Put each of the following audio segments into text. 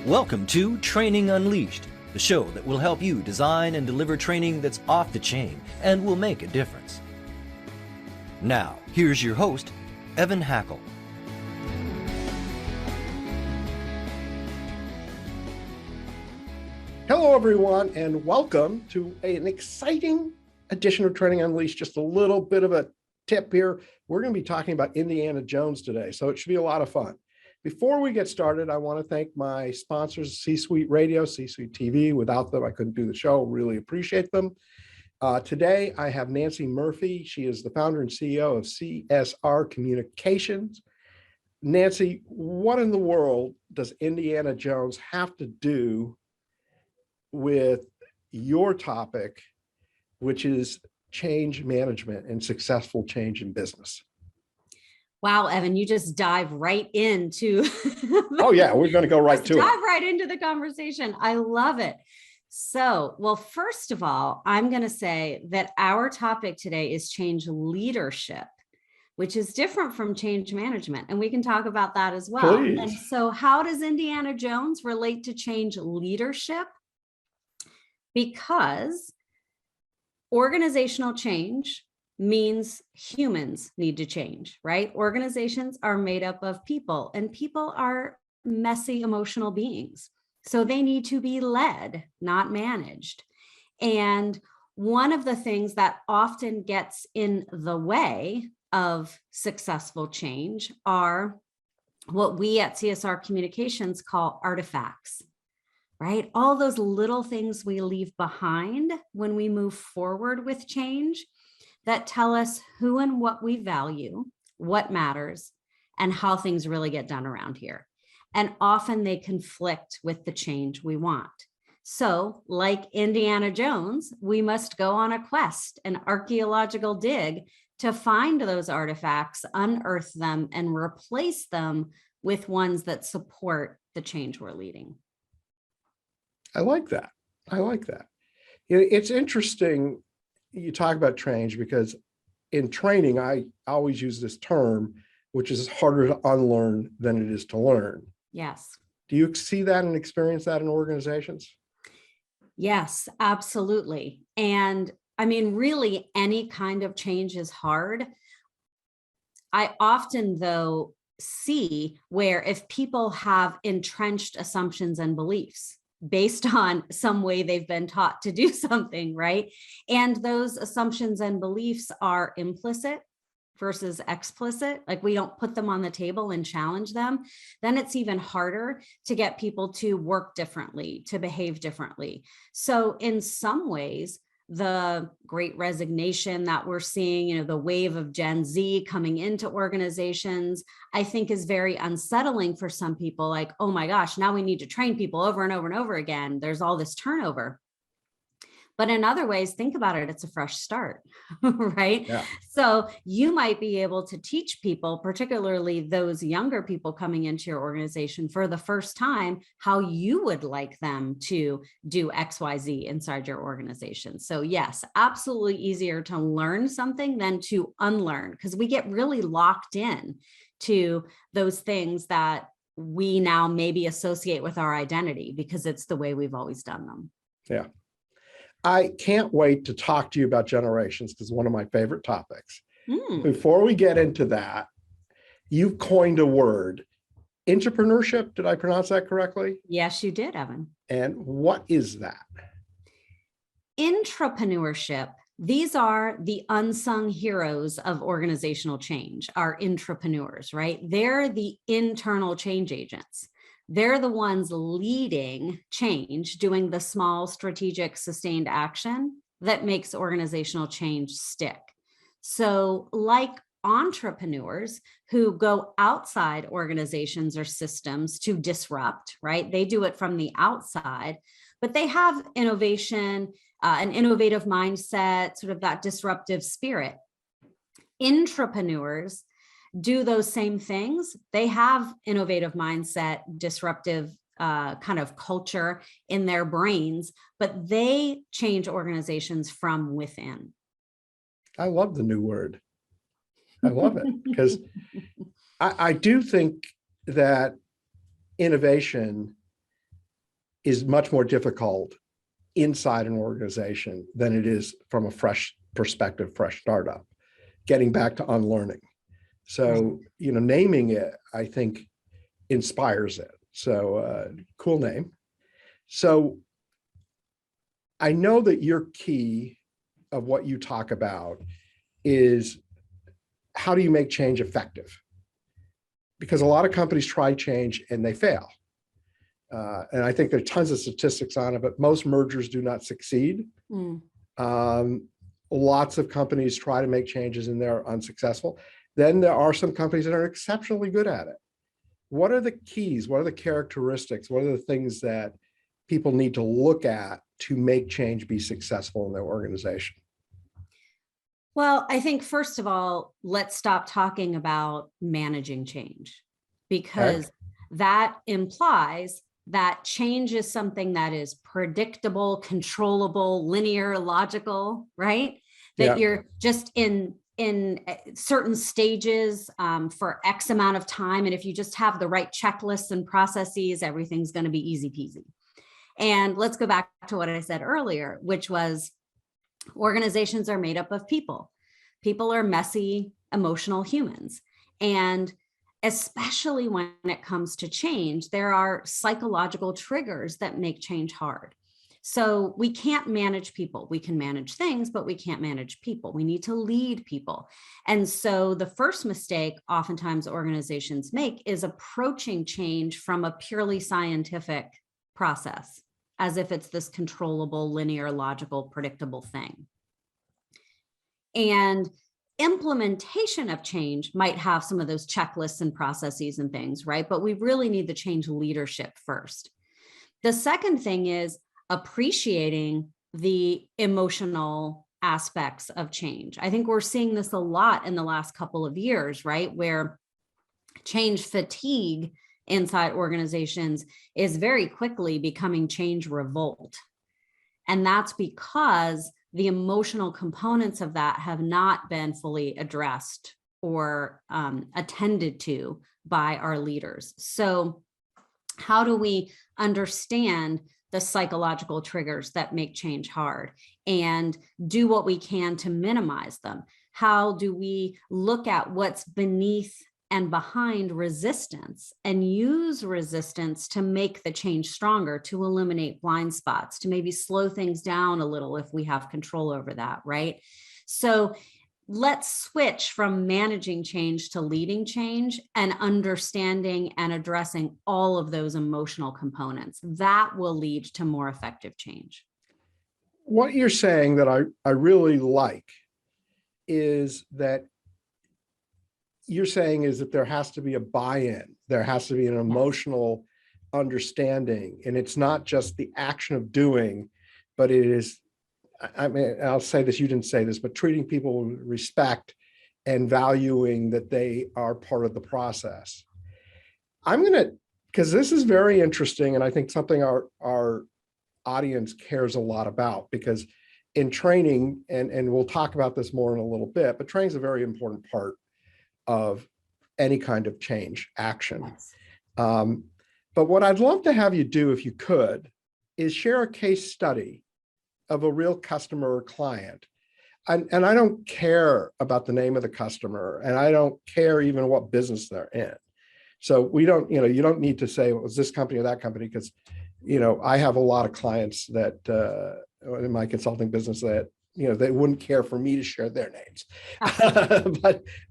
Welcome to Training Unleashed, the show that will help you design and deliver training that's off the chain and will make a difference. Now, here's your host, Evan Hackel. Hello, everyone, and welcome to an exciting edition of Training Unleashed. Just a little bit of a tip here. We're going to be talking about Indiana Jones today, so it should be a lot of fun. Before we get started, I want to thank my sponsors, C-Suite Radio, C-Suite TV. Without them, I couldn't do the show. Really appreciate them. Today, I have Nancy Murphy. She is the founder and CEO of CSR Communications. Nancy, what in the world does Indiana Jones have to do with your topic, which is change management and successful change in business? Wow, Evan, you just dive right into Oh yeah, we're going to go right to it. Dive right into the conversation. I love it. So, well, first of all, I'm going to say that our topic today is change leadership, which is different from change management. And we can talk about that as well. Please. And so how does Indiana Jones relate to change leadership? Because organizational change means humans need to change, right? Organizations are made up of people, and people are messy, emotional beings. So they need to be led, not managed. And one of the things that often gets in the way of successful change are what we at CSR Communications call artifacts, right? All those little things we leave behind when we move forward with change that tell us who and what we value, what matters, and how things really get done around here. And often they conflict with the change we want. So, like Indiana Jones, we must go on a quest, an archaeological dig, to find those artifacts, unearth them, and replace them with ones that support the change we're leading. I like that. I like that. It's interesting you talk about change, because in training, I always use this term, which is harder to unlearn than it is to learn. Yes. Do you see that and experience that in organizations? Yes, absolutely. And I mean, really, any kind of change is hard. I often, though, see where if people have entrenched assumptions and beliefs based on some way they've been taught to do something, right? And those assumptions and beliefs are implicit versus explicit, like we don't put them on the table and challenge them, then it's even harder to get people to work differently, to behave differently. So in some ways, the great resignation that we're seeing, the wave of Gen Z coming into organizations, I think is very unsettling for some people. Like, oh my gosh, now we need to train people over and over and over again. There's all this turnover. But in other ways, think about it, it's a fresh start, right? Yeah. So you might be able to teach people, particularly those younger people coming into your organization for the first time, how you would like them to do XYZ inside your organization. So yes, absolutely easier to learn something than to unlearn, because we get really locked in to those things that we now maybe associate with our identity because it's the way we've always done them. Yeah. I can't wait to talk to you about generations, because one of my favorite topics. Before we get into that, you've coined a word, intrapreneurship. Did I pronounce that correctly? Yes, you did, Evan. And what is that? Intrapreneurship. These are the unsung heroes of organizational change, our intrapreneurs, right? They're the internal change agents. They're the ones leading change, doing the small, strategic, sustained action that makes organizational change stick. So like entrepreneurs who go outside organizations or systems to disrupt, right? They do it from the outside, but they have innovation, an innovative mindset, sort of that disruptive spirit. Intrapreneurs do those same things. They have innovative mindset, disruptive kind of culture in their brains, but they change organizations from within. I love the new word. I love it, because I do think that innovation is much more difficult inside an organization than it is from a fresh perspective, fresh startup, getting back to unlearning. So, naming it, I think, inspires it. So cool name. So I know that your key of what you talk about is how do you make change effective? Because a lot of companies try change and they fail. And I think there are tons of statistics on it, but most mergers do not succeed. Lots of companies try to make changes and they're unsuccessful. Then there are some companies that are exceptionally good at it. What are the keys? What are the characteristics? What are the things that people need to look at to make change be successful in their organization? Well, I think first of all, let's stop talking about managing change, because that implies that change is something that is predictable, controllable, linear, logical, right? That you're just in certain stages for X amount of time. And if you just have the right checklists and processes, everything's going to be easy peasy. And let's go back to what I said earlier, which was organizations are made up of people. People are messy, emotional humans. And especially when it comes to change, there are psychological triggers that make change hard. So we can't manage people. We can manage things, but we can't manage people. We need to lead people. And so the first mistake oftentimes organizations make is approaching change from a purely scientific process, as if it's this controllable, linear, logical, predictable thing. And implementation of change might have some of those checklists and processes and things, right? But we really need the change leadership first. The second thing is appreciating the emotional aspects of change. I think we're seeing this a lot in the last couple of years, right? Where change fatigue inside organizations is very quickly becoming change revolt. And that's because the emotional components of that have not been fully addressed or attended to by our leaders. So how do we understand the psychological triggers that make change hard and do what we can to minimize them? How do we look at what's beneath and behind resistance and use resistance to make the change stronger, to eliminate blind spots, to maybe slow things down a little if we have control over that, right? So let's switch from managing change to leading change and understanding and addressing all of those emotional components. That will lead to more effective change. What you're saying that I really like is that you're saying is that there has to be a buy-in. There has to be an emotional understanding. And it's not just the action of doing, but it is, I mean, I'll say this, you didn't say this, but treating people with respect and valuing that they are part of the process. I'm going to, because this is very interesting, and I think something our audience cares a lot about, because in training, and we'll talk about this more in a little bit, but training is a very important part of any kind of change action. Yes. But what I'd love to have you do, if you could, is share a case study of a real customer or client. And I don't care about the name of the customer, and I don't care even what business they're in. So we don't, you don't need to say, well, it was this company or that company, because, I have a lot of clients that in my consulting business that, they wouldn't care for me to share their names.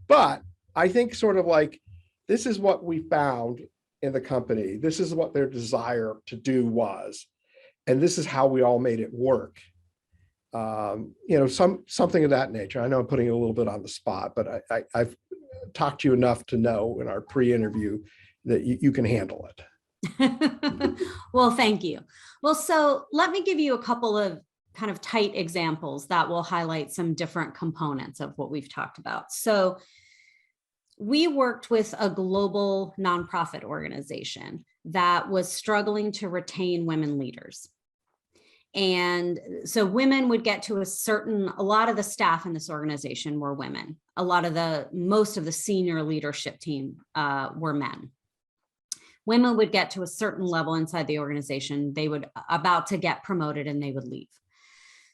but I think sort of like, this is what we found in the company. This is what their desire to do was, and this is how we all made it work. Something of that nature. I know I'm putting you a little bit on the spot, but I've talked to you enough to know in our pre-interview that you can handle it. Well, thank you. Well, so let me give you a couple of kind of tight examples that will highlight some different components of what we've talked about. So we worked with a global nonprofit organization that was struggling to retain women leaders. And so women would get to a lot of the staff in this organization were women. Most of the senior leadership team were men. women would get to a certain level inside the organization, they would about to get promoted and they would leave.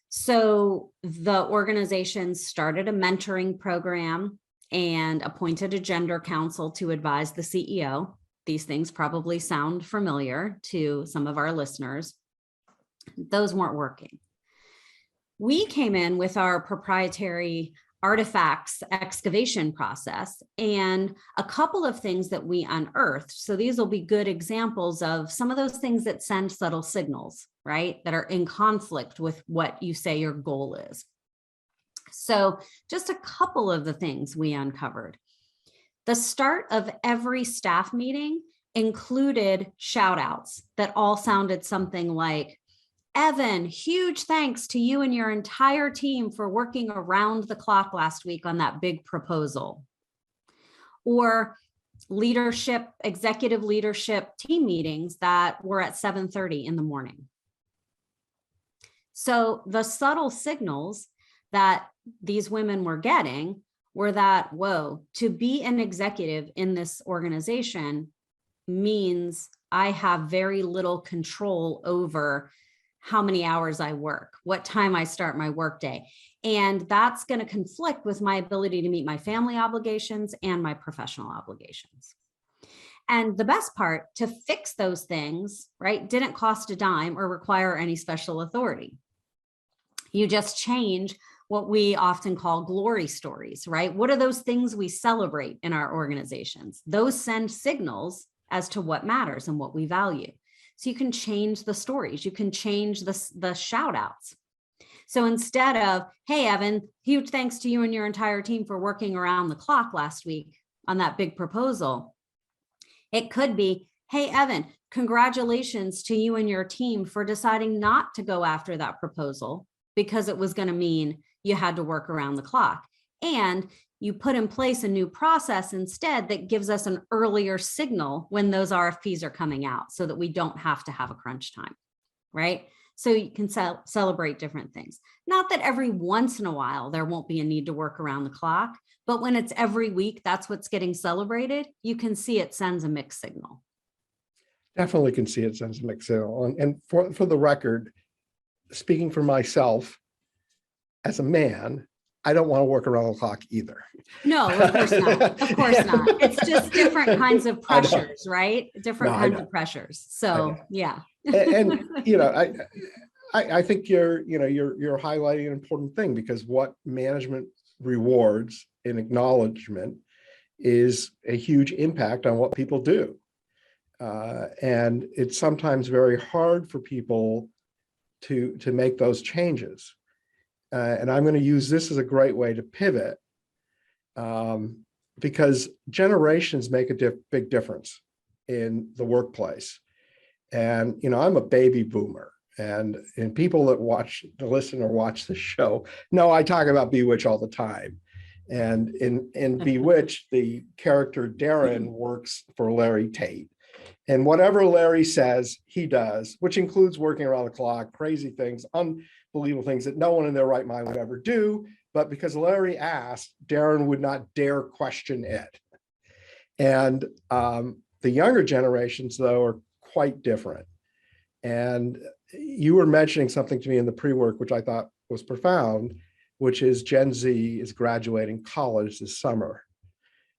So the organization started a mentoring program and appointed a gender council to advise the CEO. These things probably sound familiar to some of our listeners. Those weren't working. We came in with our proprietary artifacts excavation process and a couple of things that we unearthed. So these will be good examples of some of those things that send subtle signals, right? That are in conflict with what you say your goal is. So just a couple of the things we uncovered. The start of every staff meeting included shout outs that all sounded something like, Evan, huge thanks to you and your entire team for working around the clock last week on that big proposal. Or leadership, executive leadership team meetings that were at 7:30 in the morning. So the subtle signals that these women were getting were that, whoa, to be an executive in this organization means I have very little control over how many hours I work, what time I start my workday. And that's going to conflict with my ability to meet my family obligations and my professional obligations. And the best part, to fix those things, right, didn't cost a dime or require any special authority. You just change what we often call glory stories, right? What are those things we celebrate in our organizations? Those send signals as to what matters and what we value. So you can change the stories, you can change the shout outs. So instead of, hey, Evan, huge thanks to you and your entire team for working around the clock last week on that big proposal, it could be, hey, Evan, congratulations to you and your team for deciding not to go after that proposal because it was going to mean you had to work around the clock. And you put in place a new process instead that gives us an earlier signal when those RFPs are coming out so that we don't have to have a crunch time, right? So you can celebrate different things. Not that every once in a while there won't be a need to work around the clock, but when it's every week, that's what's getting celebrated, you can see it sends a mixed signal. Definitely can see it sends a mixed signal. And for the record, speaking for myself, as a man, I don't want to work around the clock either. No, of course not. Of course not. It's just different kinds of pressures, right? Different kinds of pressures. So yeah. and I think you're highlighting an important thing, because what management rewards in acknowledgement is a huge impact on what people do. And it's sometimes very hard for people to make those changes. And I'm going to use this as a great way to pivot, because generations make a big difference in the workplace. And, I'm a baby boomer, and people that listen or watch the show know I talk about Bewitch all the time. And in Bewitch, the character Darren works for Larry Tate. And whatever Larry says, he does, which includes working around the clock, crazy things, unbelievable things that no one in their right mind would ever do. But because Larry asked, Darren would not dare question it. And the younger generations, though, are quite different. And you were mentioning something to me in the pre-work, which I thought was profound, which is Gen Z is graduating college this summer.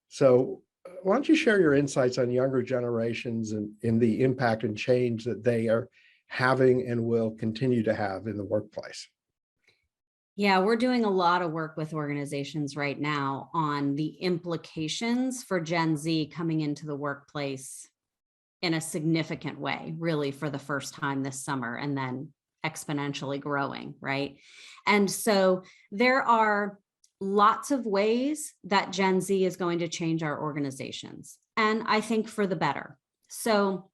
So why don't you share your insights on younger generations and in the impact and change that they are having and will continue to have in the workplace? Yeah, we're doing a lot of work with organizations right now on the implications for Gen Z coming into the workplace in a significant way, really for the first time this summer, and then exponentially growing, right? And so there are lots of ways that Gen Z is going to change our organizations, and I think for the better. So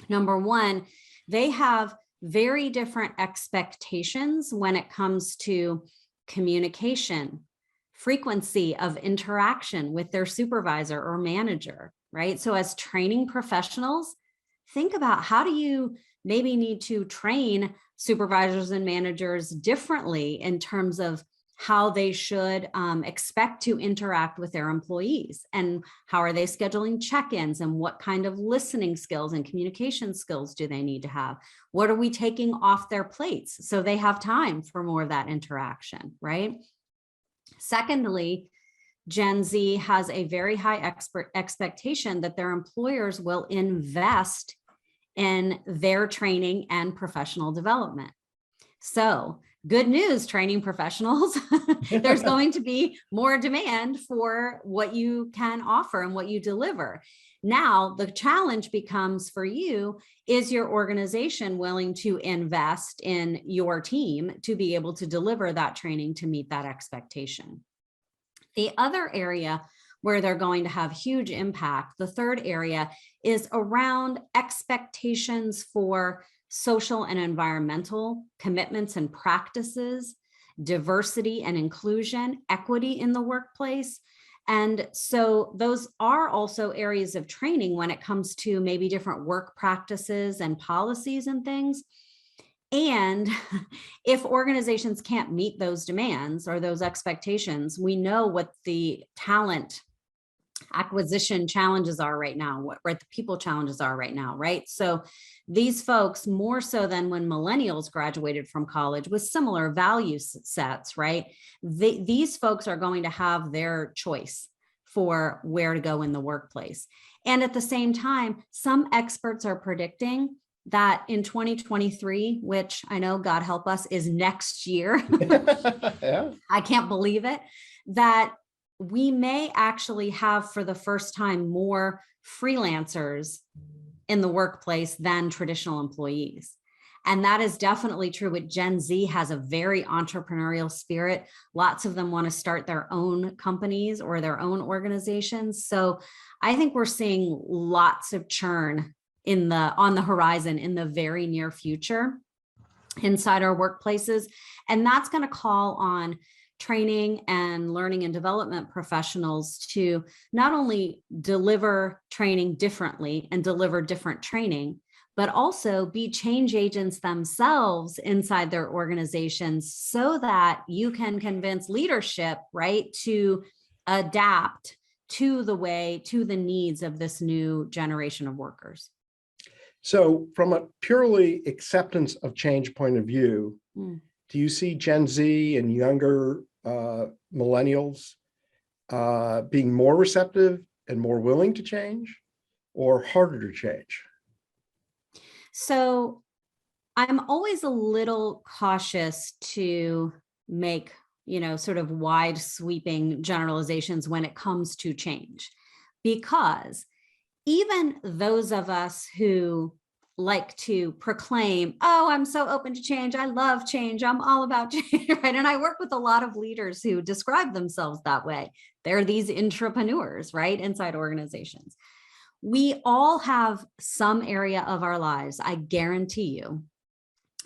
number one, they have very different expectations when it comes to communication, frequency of interaction with their supervisor or manager, right? So as training professionals, think about how do you maybe need to train supervisors and managers differently in terms of how they should expect to interact with their employees, and how are they scheduling check-ins, and what kind of listening skills and communication skills do they need to have? What are we taking off their plates so they have time for more of that interaction, right? Secondly, Gen Z has a very high expectation that their employers will invest in their training and professional development. So, good news, training professionals, there's going to be more demand for what you can offer and what you deliver. Now, the challenge becomes for you, is your organization willing to invest in your team to be able to deliver that training to meet that expectation? The other area where they're going to have huge impact, the third area, is around expectations for social and environmental commitments and practices, diversity and inclusion, equity in the workplace. And so those are also areas of training when it comes to maybe different work practices and policies and things. And if organizations can't meet those demands or those expectations, we know what the talent acquisition challenges are right now, what the people challenges are right now, right? So these folks, more so than when millennials graduated from college with similar value sets, right? These folks are going to have their choice for where to go in the workplace. And at the same time, some experts are predicting that in 2023, which I know, God help us, is next year. Yeah. I can't believe it, that we may actually have for the first time more freelancers in the workplace than traditional employees. And that is definitely true with Gen Z. Has a very entrepreneurial spirit. Lots of them want to start their own companies or their own organizations. So I think we're seeing lots of churn on the horizon in the very near future inside our workplaces. And that's going to call on training and learning and development professionals to not only deliver training differently and deliver different training, but also be change agents themselves inside their organizations so that you can convince leadership, right, to adapt to the needs of this new generation of workers. So from a purely acceptance of change point of view, do you see Gen Z and younger millennials being more receptive and more willing to change, or harder to change? So I'm always a little cautious to make, sort of wide sweeping generalizations when it comes to change, because even those of us who like to proclaim, oh, I'm so open to change, I love change, I'm all about change, right? And I work with a lot of leaders who describe themselves that way. They're these intrapreneurs, right, inside organizations. We all have some area of our lives, I guarantee you,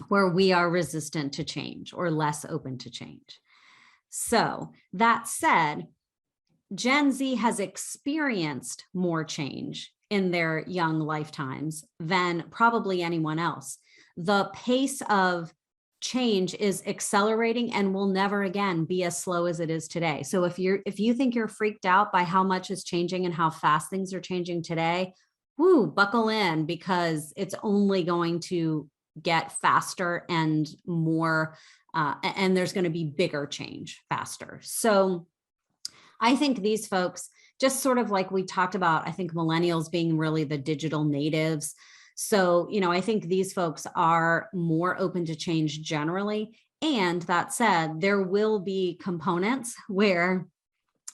where we are resistant to change or less open to change. So that said, Gen Z has experienced more change in their young lifetimes than probably anyone else. The pace of change is accelerating and will never again be as slow as it is today. So if you think you're freaked out by how much is changing and how fast things are changing today, buckle in, because it's only going to get faster and more, and there's going to be bigger change faster. So I think these folks, just sort of like we talked about, I think millennials being really the digital natives. So, I think these folks are more open to change generally. And that said, there will be components where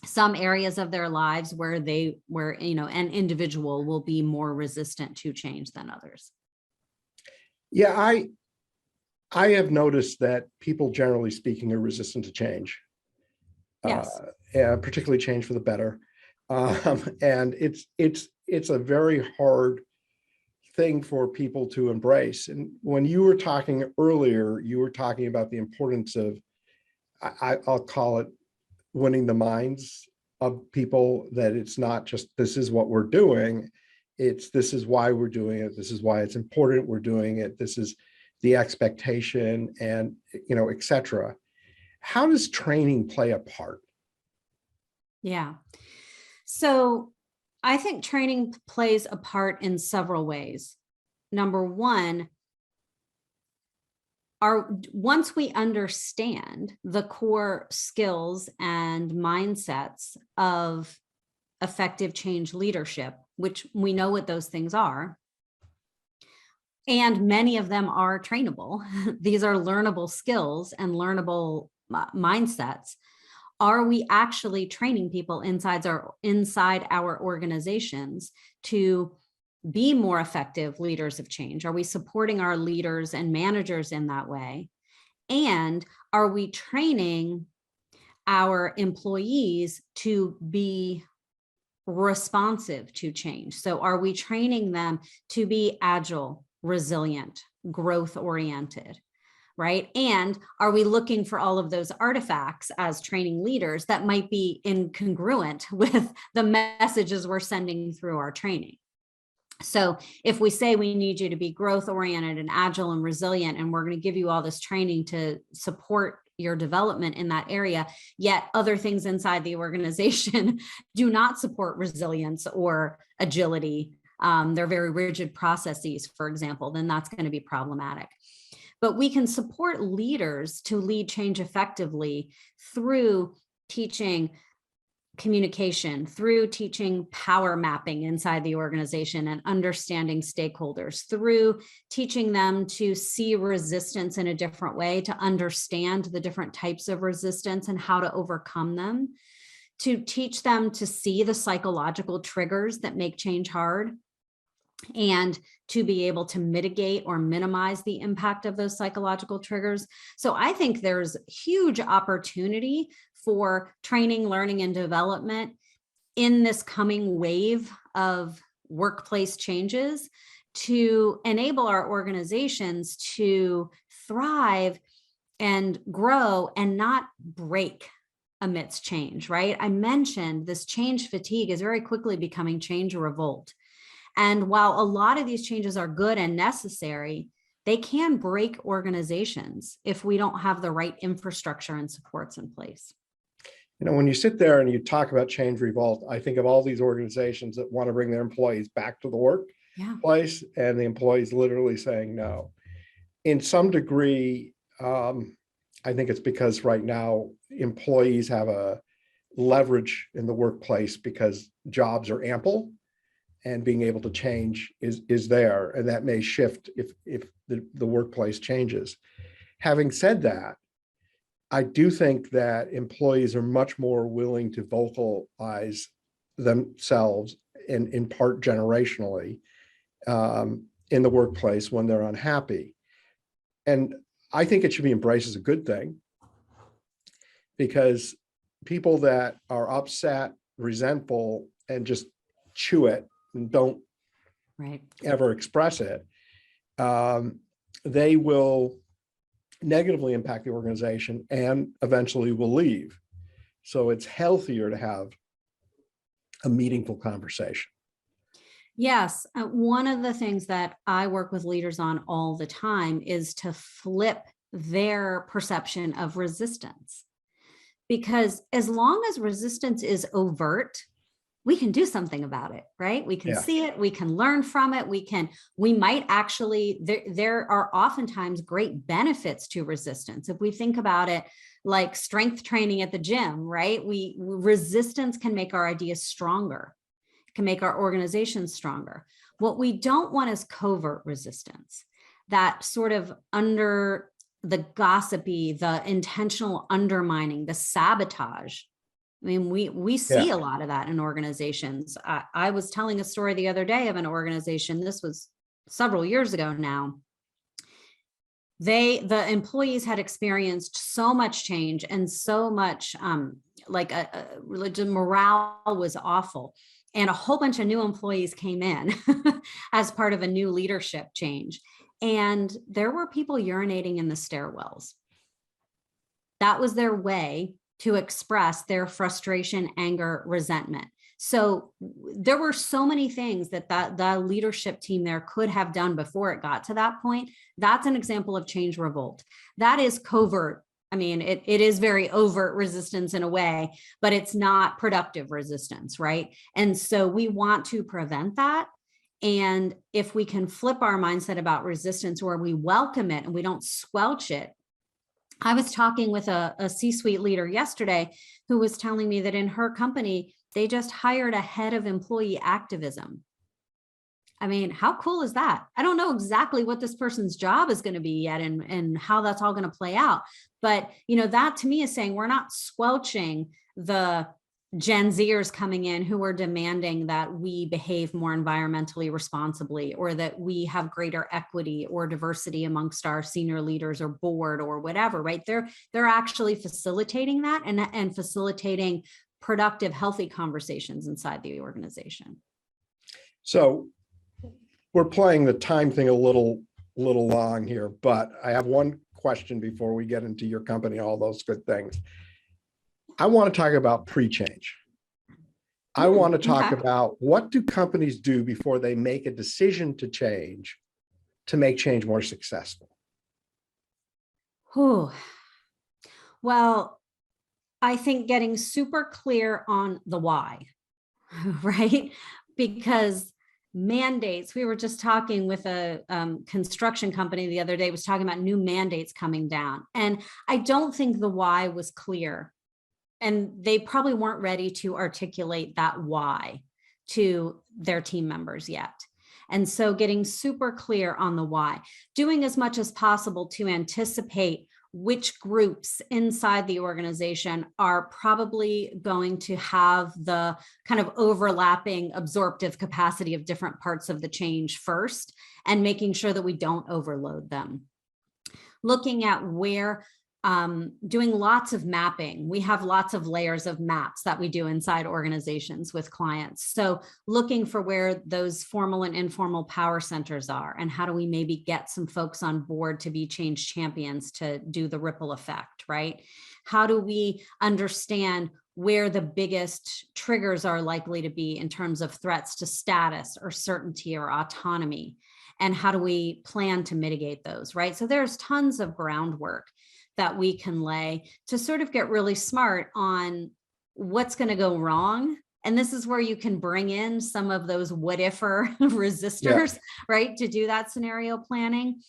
some areas of their lives where an individual will be more resistant to change than others. Yeah, I have noticed that people, generally speaking, are resistant to change. Yes. Particularly change for the better. And it's a very hard thing for people to embrace. And when you were talking earlier, you were talking about the importance of, I'll call it, winning the minds of people, that it's not just, this is what we're doing. It's, this is why we're doing it. This is why it's important we're doing it. This is the expectation, and, et cetera. How does training play a part? Yeah. So I think training plays a part in several ways. Number one, once we understand the core skills and mindsets of effective change leadership, which we know what those things are, and many of them are trainable. These are learnable skills and learnable mindsets. Are we actually training people inside our organizations to be more effective leaders of change? Are we supporting our leaders and managers in that way? And are we training our employees to be responsive to change? So are we training them to be agile, resilient, growth oriented? Right? And are we looking for all of those artifacts as training leaders that might be incongruent with the messages we're sending through our training? So if we say we need you to be growth oriented and agile and resilient, and we're going to give you all this training to support your development in that area, yet other things inside the organization do not support resilience or agility, they're very rigid processes, for example, then that's going to be problematic. But we can support leaders to lead change effectively through teaching communication, through teaching power mapping inside the organization and understanding stakeholders, through teaching them to see resistance in a different way, to understand the different types of resistance and how to overcome them, to teach them to see the psychological triggers that make change hard, and to be able to mitigate or minimize the impact of those psychological triggers. So I think there's huge opportunity for training, learning, and development in this coming wave of workplace changes to enable our organizations to thrive and grow and not break amidst change, right? I mentioned this change fatigue is very quickly becoming change revolt. And while a lot of these changes are good and necessary, they can break organizations if we don't have the right infrastructure and supports in place. You know, when you sit there and you talk about change revolt, I think of all these organizations that want to bring their employees back to the workplace, and the employees literally saying no. In some degree, I think it's because right now employees have a leverage in the workplace because jobs are ample and being able to change is there, and that may shift if the workplace changes. Having said that, I do think that employees are much more willing to vocalize themselves in part generationally in the workplace when they're unhappy. And I think it should be embraced as a good thing, because people that are upset, resentful, and just chew it and don't ever express it, they will negatively impact the organization and eventually will leave. So it's healthier to have a meaningful conversation. Yes. One of the things that I work with leaders on all the time is to flip their perception of resistance. Because as long as resistance is overt, we can do something about it, right? We can see it, we can learn from it, we might actually, there are oftentimes great benefits to resistance. If we think about it like strength training at the gym, right? Resistance can make our ideas stronger, can make our organizations stronger. What we don't want is covert resistance, that sort of under the gossipy, the intentional undermining, the sabotage. I mean, we see a lot of that in organizations. I was telling a story the other day of an organization. This was several years ago now. The employees had experienced so much change and so much religion morale was awful. And a whole bunch of new employees came in as part of a new leadership change. And there were people urinating in the stairwells. That was their way to express their frustration, anger, resentment. So there were so many things that the leadership team there could have done before it got to that point. That's an example of change revolt. That is covert I mean, it is very overt resistance in a way, but it's not productive resistance, right? And so we want to prevent that. And if we can flip our mindset about resistance where we welcome it and we don't squelch it. I was talking with a C-suite leader yesterday who was telling me that in her company, they just hired a head of employee activism. I mean, how cool is that? I don't know exactly what this person's job is going to be yet and how that's all going to play out. But, that to me is saying we're not squelching the Gen Zers coming in who are demanding that we behave more environmentally responsibly, or that we have greater equity or diversity amongst our senior leaders or board or whatever, right? They're actually facilitating that and facilitating productive, healthy conversations inside the organization. So we're playing the time thing a little long here, but I have one question before we get into your company, all those good things. I want to talk about Prechange. I want to talk about what do companies do before they make a decision to change to make change more successful? Well, I think getting super clear on the why, right? Because mandates, we were just talking with a construction company the other day, was talking about new mandates coming down. And I don't think the why was clear. And they probably weren't ready to articulate that why to their team members yet. And so getting super clear on the why, doing as much as possible to anticipate which groups inside the organization are probably going to have the kind of overlapping absorptive capacity of different parts of the change first, and making sure that we don't overload them. Looking at where doing lots of mapping. We have lots of layers of maps that we do inside organizations with clients. So looking for where those formal and informal power centers are, and how do we maybe get some folks on board to be change champions to do the ripple effect, right? How do we understand where the biggest triggers are likely to be in terms of threats to status or certainty or autonomy? And how do we plan to mitigate those, right? So there's tons of groundwork that we can lay to sort of get really smart on what's going to go wrong. And this is where you can bring in some of those what if-er resistors, right, to do that scenario planning.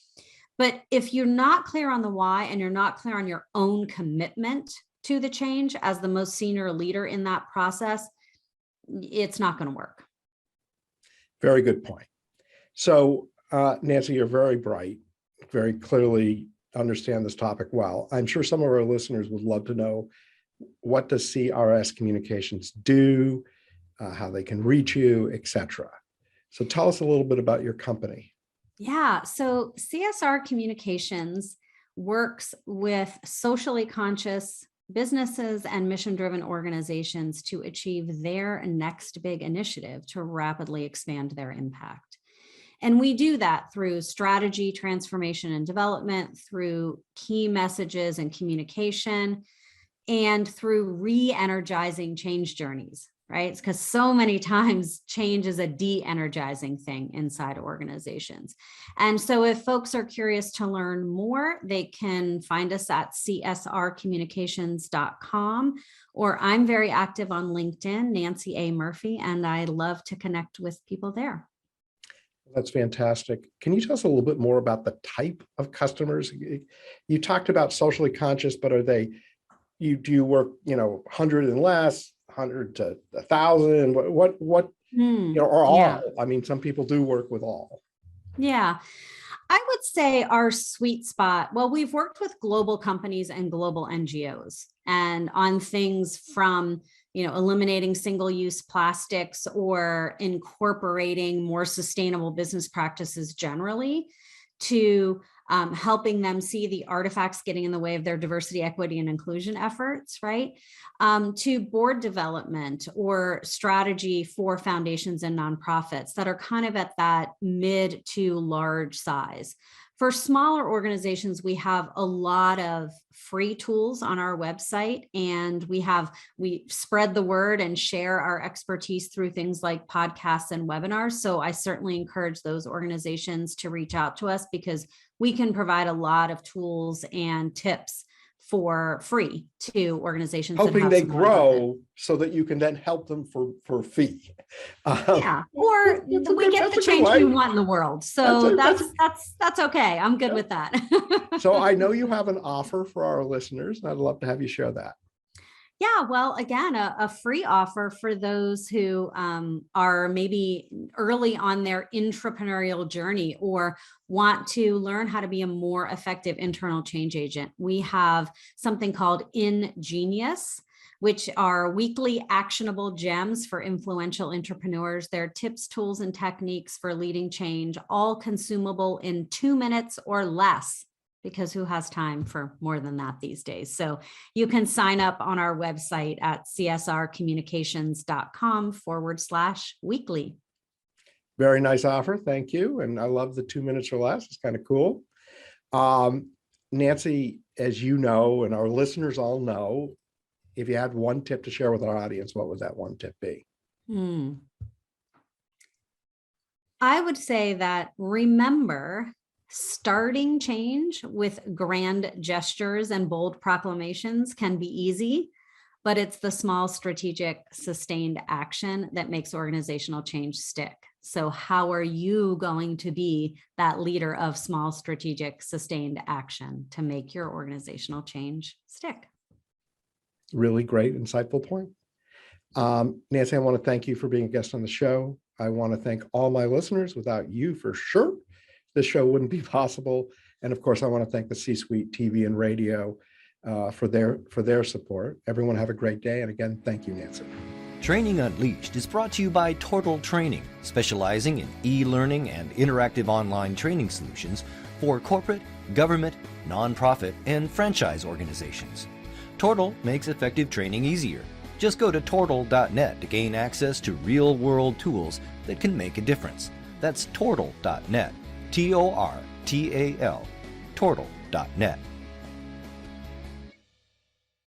But if you're not clear on the why, and you're not clear on your own commitment to the change as the most senior leader in that process, it's not going to work. Very good point. So Nancy, you're very bright, very clearly understand this topic well. I'm sure some of our listeners would love to know, what does CRS Communications do, how they can reach you, etc. So tell us a little bit about your company. Yeah, so CSR Communications works with socially conscious businesses and mission-driven organizations to achieve their next big initiative to rapidly expand their impact. And we do that through strategy, transformation, and development, through key messages and communication, and through re-energizing change journeys, right? Because so many times change is a de-energizing thing inside organizations. And so if folks are curious to learn more, they can find us at csrcommunications.com, or I'm very active on LinkedIn, Nancy A. Murphy, and I love to connect with people there. That's fantastic. Can you tell us a little bit more about the type of customers? You talked about socially conscious, but are they, do you work, 100 and less, 100 to 1,000? What or all? Yeah. I mean, some people do work with all. Yeah. I would say our sweet spot, well, we've worked with global companies and global NGOs, and on things from eliminating single-use plastics or incorporating more sustainable business practices generally, to helping them see the artifacts getting in the way of their diversity, equity, and inclusion efforts, right? To board development or strategy for foundations and nonprofits that are kind of at that mid to large size. For smaller organizations, we have a lot of free tools on our website, and we spread the word and share our expertise through things like podcasts and webinars. So I certainly encourage those organizations to reach out to us, because we can provide a lot of tools and tips for free to organizations that Hoping have they some more budget. grow so that you can then help them for a fee. Yeah, or That's a we good- get that's the a good change we way. want in the world. So That's that's okay. I'm good with that. So I know you have an offer for our listeners, and I'd love to have you share that. Yeah, well, again, a free offer for those who are maybe early on their intrapreneurial journey or want to learn how to be a more effective internal change agent. We have something called Ingenious, which are weekly actionable gems for influential entrepreneurs. They're tips, tools, and techniques for leading change, all consumable in 2 minutes or less, because who has time for more than that these days? So you can sign up on our website at csrcommunications.com/weekly. Very nice offer. Thank you. And I love the 2 minutes or less. It's kind of cool. Nancy, as you know, and our listeners all know, if you had one tip to share with our audience, what would that one tip be? I would say that remember, starting change with grand gestures and bold proclamations can be easy, but it's the small, strategic, sustained action that makes organizational change stick. So how are you going to be that leader of small, strategic, sustained action to make your organizational change stick? Really great, insightful point. Nancy, I want to thank you for being a guest on the show. I want to thank all my listeners. Without you, for sure, this show wouldn't be possible. And of course, I want to thank the C-Suite TV and radio for their support. Everyone have a great day. And again, thank you, Nancy. Training Unleashed is brought to you by Tortal Training, specializing in e-learning and interactive online training solutions for corporate, government, nonprofit, and franchise organizations. Tortal makes effective training easier. Just go to tortal.net to gain access to real-world tools that can make a difference. That's tortal.net. Tortal, tortal.net.